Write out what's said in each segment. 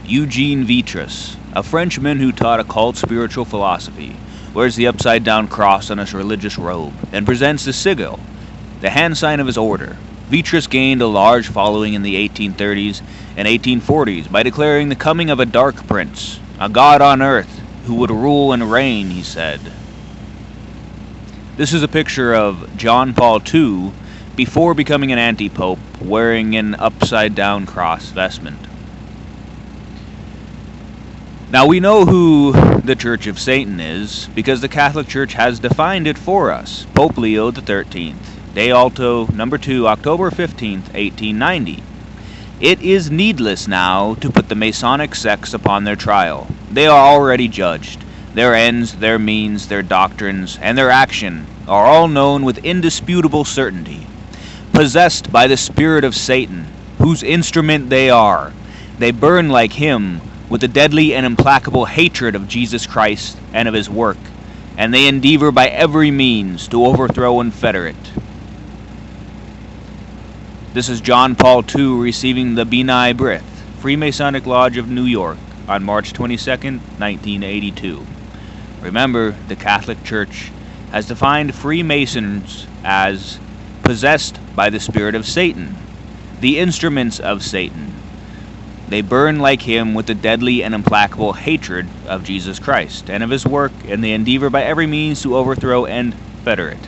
Eugene Vitrus, a Frenchman who taught occult spiritual philosophy, wears the upside-down cross on his religious robe and presents the sigil, the hand sign of his order. Vitrus gained a large following in the 1830s and 1840s by declaring the coming of a dark prince, a god on earth, who would rule and reign, he said. This is a picture of John Paul II before becoming an anti-pope, wearing an upside-down cross vestment. Now we know who the Church of Satan is because the Catholic Church has defined it for us. Pope Leo XIII, Day Alto, number 2, October 15th, 1890. It is needless now to put the Masonic sects upon their trial. They are already judged. Their ends, their means, their doctrines, and their action are all known with indisputable certainty. Possessed by the spirit of Satan, whose instrument they are, they burn like him with a deadly and implacable hatred of Jesus Christ and of his work, and they endeavor by every means to overthrow and fetter it. This is John Paul II receiving the B'nai B'rith, Freemasonic Lodge of New York, on March 22nd, 1982. Remember, the Catholic Church has defined Freemasons as possessed by the spirit of Satan, the instruments of Satan. They burn like him with a deadly and implacable hatred of Jesus Christ and of his work, and they endeavor by every means to overthrow and fetter it.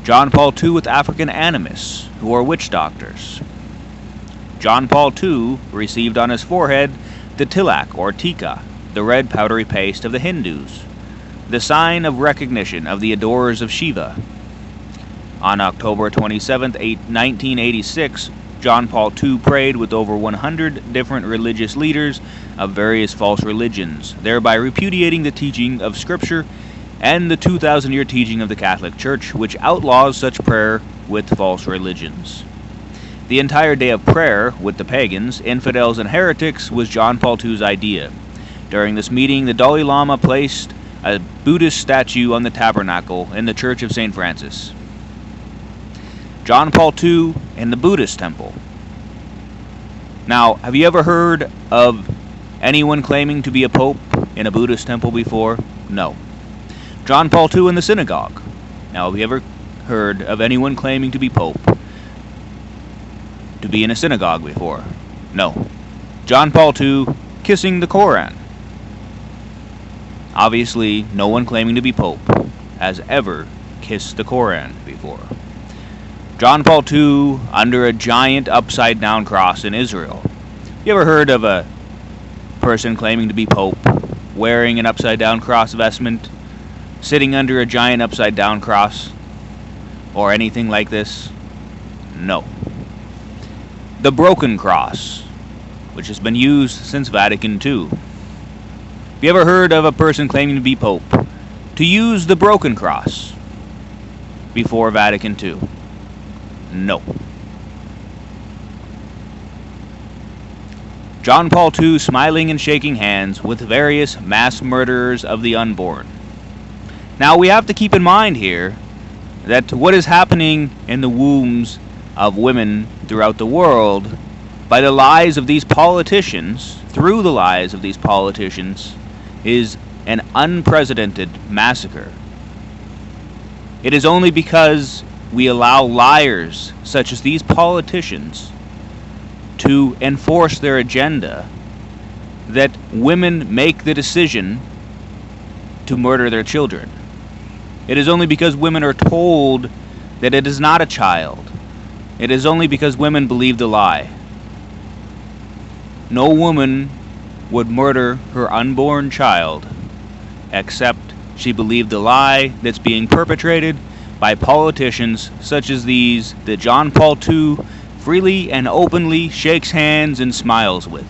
John Paul II with African animists, who are witch doctors. John Paul II received on his forehead the tilak or tika, the red powdery paste of the Hindus, the sign of recognition of the adorers of Shiva. On October 27, 1986, John Paul II prayed with over 100 different religious leaders of various false religions, thereby repudiating the teaching of Scripture and the 2,000-year teaching of the Catholic Church, which outlaws such prayer with false religions. The entire day of prayer with the pagans, infidels, and heretics was John Paul II's idea. During this meeting, the Dalai Lama placed a Buddhist statue on the tabernacle in the Church of St. Francis. John Paul II in the Buddhist temple. Now, have you ever heard of anyone claiming to be a pope in a Buddhist temple before? No. John Paul II in the synagogue. Now, have you ever heard of anyone claiming to be pope to be in a synagogue before? No. John Paul II kissing the Koran. Obviously, no one claiming to be pope has ever kissed the Koran before. John Paul II under a giant upside-down cross in Israel. You ever heard of a person claiming to be pope, wearing an upside-down cross vestment, sitting under a giant upside-down cross, or anything like this? No. The broken cross, which has been used since Vatican II. Have you ever heard of a person claiming to be pope to use the broken cross before Vatican II? No. John Paul II smiling and shaking hands with various mass murderers of the unborn. Now we have to keep in mind here that what is happening in the wombs of women throughout the world by the lies of these politicians, through the lies of these politicians, is an unprecedented massacre. It is only because we allow liars such as these politicians to enforce their agenda that women make the decision to murder their children. It is only because women are told that it is not a child. It is only because women believe the lie. No woman would murder her unborn child except she believed the lie that's being perpetrated by politicians such as these that John Paul II freely and openly shakes hands and smiles with.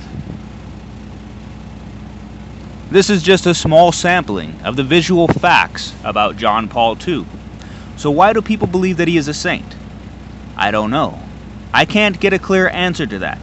This is just a small sampling of the visual facts about John Paul II. So why do people believe that he is a saint? I don't know. I can't get a clear answer to that.